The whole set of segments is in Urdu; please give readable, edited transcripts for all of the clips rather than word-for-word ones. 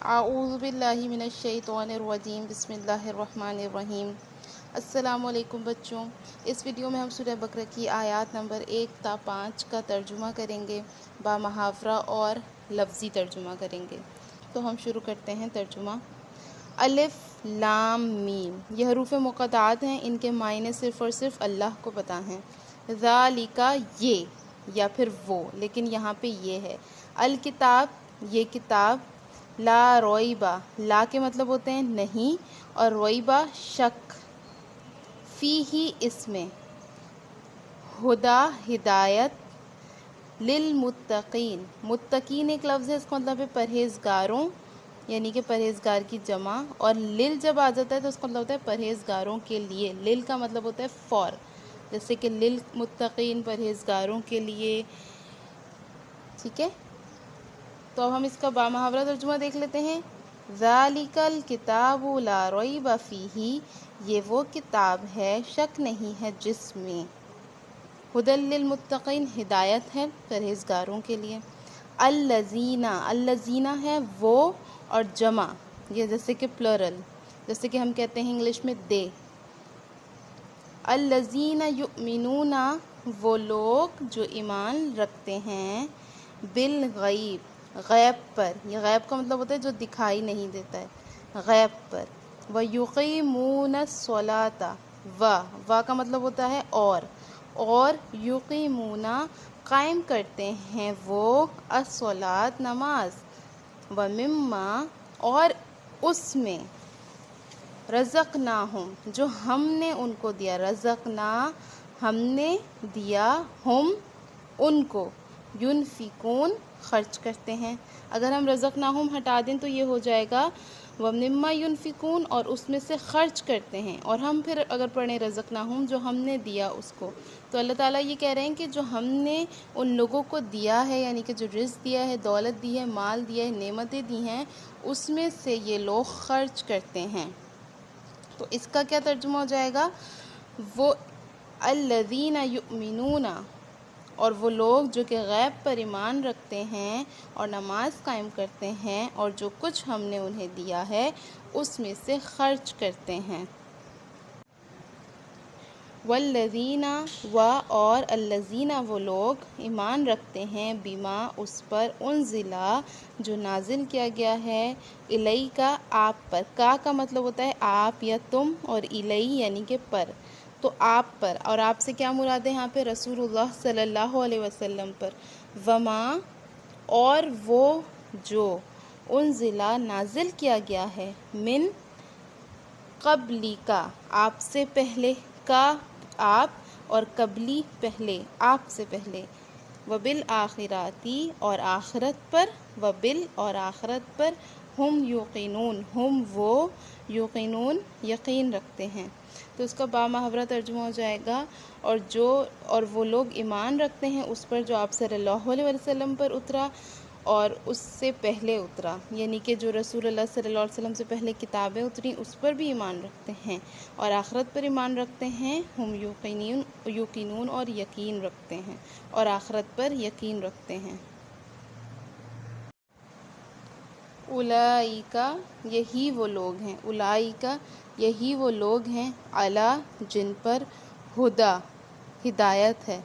اعوذ باللہ من الشیطان الرجیم بسم اللہ الرحمن الرحیم۔ السلام علیکم بچوں، اس ویڈیو میں ہم سورہ بقرہ کی آیات نمبر 1 تا 5 کا ترجمہ کریں گے، با محاورہ اور لفظی ترجمہ کریں گے۔ تو ہم شروع کرتے ہیں ترجمہ۔ الف لام میم، یہ حروف مقطعات ہیں، ان کے معنی صرف اور صرف اللہ کو پتہ ہیں۔ ذالک، یہ یا پھر وہ، لیکن یہاں پہ یہ ہے۔ الکتاب، یہ کتاب۔ لا رویبہ، لا کے مطلب ہوتے ہیں نہیں، اور رویبہ شک۔ فیہ، اس میں۔ ہدا، ہدایت۔ للمتقین، متقین ایک لفظ ہے، اس کا مطلب ہے پرہیزگاروں، یعنی کہ پرہیزگار کی جمع، اور لل جب آ جاتا ہے تو اس کا مطلب ہوتا ہے پرہیزگاروں کے لیے۔ لل کا مطلب ہوتا ہے فار، جیسے کہ للمتقین، پرہیزگاروں کے لیے، ٹھیک ہے۔ تو اب ہم اس کا بامحاورہ ترجمہ دیکھ لیتے ہیں۔ ذالک الکتاب لا ریب فیہ، یہ وہ کتاب ہے، شک نہیں ہے جس میں۔ ھدی للمتقین، ہدایت ہے پرہیزگاروں کے لیے۔ الذین، الذین ہے وہ اور جمع، یہ جیسے کہ پلورل، جیسے کہ ہم کہتے ہیں انگلش میں دے۔ الذین یؤمنون، وہ لوگ جو ایمان رکھتے ہیں، بالغیب، غیب پر، یہ غیب کا مطلب ہوتا ہے جو دکھائی نہیں دیتا ہے، غیب پر۔ وَيُقِيمُونَ الصَّلَاةَ، و کا مطلب ہوتا ہے اور یقیمون، قائم کرتے ہیں وہ، الصلاۃ، نماز۔ وَمِمَّا، اور اس میں، رزقناہم، جو ہم نے ان کو دیا، رزقنا، ہم نے دیا، ہم، ان کو، ينفقون، خرچ کرتے ہیں۔ اگر ہم رزقناہم ہٹا دیں تو یہ ہو جائے گا وَمِمَّا يُنفِقُونَ، اور اس میں سے خرچ کرتے ہیں، اور ہم پھر اگر پڑھیں رزقناہم، جو ہم نے دیا اس کو، تو اللہ تعالیٰ یہ کہہ رہے ہیں کہ جو ہم نے ان لوگوں کو دیا ہے، یعنی کہ جو رزق دیا ہے، دولت دی ہے، مال دیا ہے، نعمتیں دی ہیں، اس میں سے یہ لوگ خرچ کرتے ہیں۔ تو اس کا کیا ترجمہ ہو جائے گا؟ وہ الذین یؤمنون، اور وہ لوگ جو کہ غیب پر ایمان رکھتے ہیں اور نماز قائم کرتے ہیں، اور جو کچھ ہم نے انہیں دیا ہے اس میں سے خرچ کرتے ہیں۔ والذین، اور الذین، وہ لوگ ایمان رکھتے ہیں، بما، اس پر، انزلا، جو نازل کیا گیا ہے، الیک، آپ پر۔ کا مطلب ہوتا ہے آپ یا تم، اور الی یعنی کہ پر، تو آپ پر، اور آپ سے کیا مراد ہے یہاں پہ؟ رسول اللہ صلی اللہ علیہ وسلم پر۔ وما، اور وہ جو، انزلا، نازل کیا گیا ہے، من، قبلی کا، آپ سے پہلے، کا آپ، اور قبلی، پہلے، آپ سے پہلے۔ وبالآخراتی، اور آخرت پر، وبال، اور آخرت پر، ہم یوقنون، ہم وہ، یوقنون، یقین رکھتے ہیں۔ تو اس کا بامحاورہ ترجمہ ہو جائے گا اور وہ لوگ ایمان رکھتے ہیں اس پر جو آپ صلی اللہ علیہ وسلم پر اترا اور اس سے پہلے اترا، یعنی کہ جو رسول اللہ صلی اللہ علیہ وسلم سے پہلے کتابیں اتریں اس پر بھی ایمان رکھتے ہیں، اور آخرت پر ایمان رکھتے ہیں، ہم یوقنون، اور یقین رکھتے ہیں، اور آخرت پر یقین رکھتے ہیں۔ اولئک، یہی وہ لوگ ہیں، اولئک، یہی وہ لوگ ہیں، علی، جن پر، ہدا، ہدایت ہے،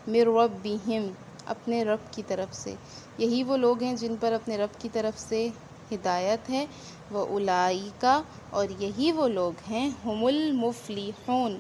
من ربہم، اپنے رب کی طرف سے، یہی وہ لوگ ہیں جن پر اپنے رب کی طرف سے ہدایت ہے۔ وَأُولَئِکَ، اور یہی وہ لوگ ہیں، ہم المفلحون،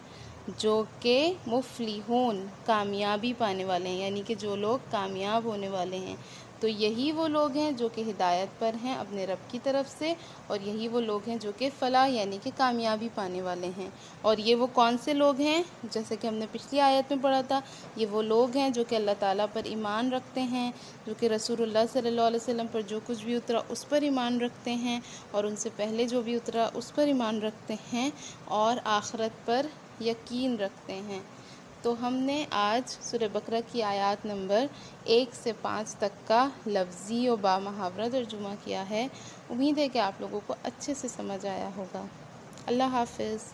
جو کہ مفلحون، کامیابی پانے والے ہیں، یعنی کہ جو لوگ کامیاب ہونے والے ہیں۔ تو یہی وہ لوگ ہیں جو کہ ہدایت پر ہیں اپنے رب کی طرف سے، اور یہی وہ لوگ ہیں جو کہ فلاح، یعنی کہ کامیابی پانے والے ہیں۔ اور یہ وہ کون سے لوگ ہیں؟ جیسے کہ ہم نے پچھلی آیت میں پڑھا تھا، یہ وہ لوگ ہیں جو کہ اللہ تعالیٰ پر ایمان رکھتے ہیں، جو کہ رسول اللہ صلی اللہ علیہ وسلم پر جو کچھ بھی اترا اس پر ایمان رکھتے ہیں، اور ان سے پہلے جو بھی اترا اس پر ایمان رکھتے ہیں، اور آخرت پر یقین رکھتے ہیں۔ تو ہم نے آج سورہ بقرہ کی آیات نمبر 1 سے 5 تک کا لفظی و بامحاورہ ترجمہ کیا ہے۔ امید ہے کہ آپ لوگوں کو اچھے سے سمجھ آیا ہوگا۔ اللہ حافظ۔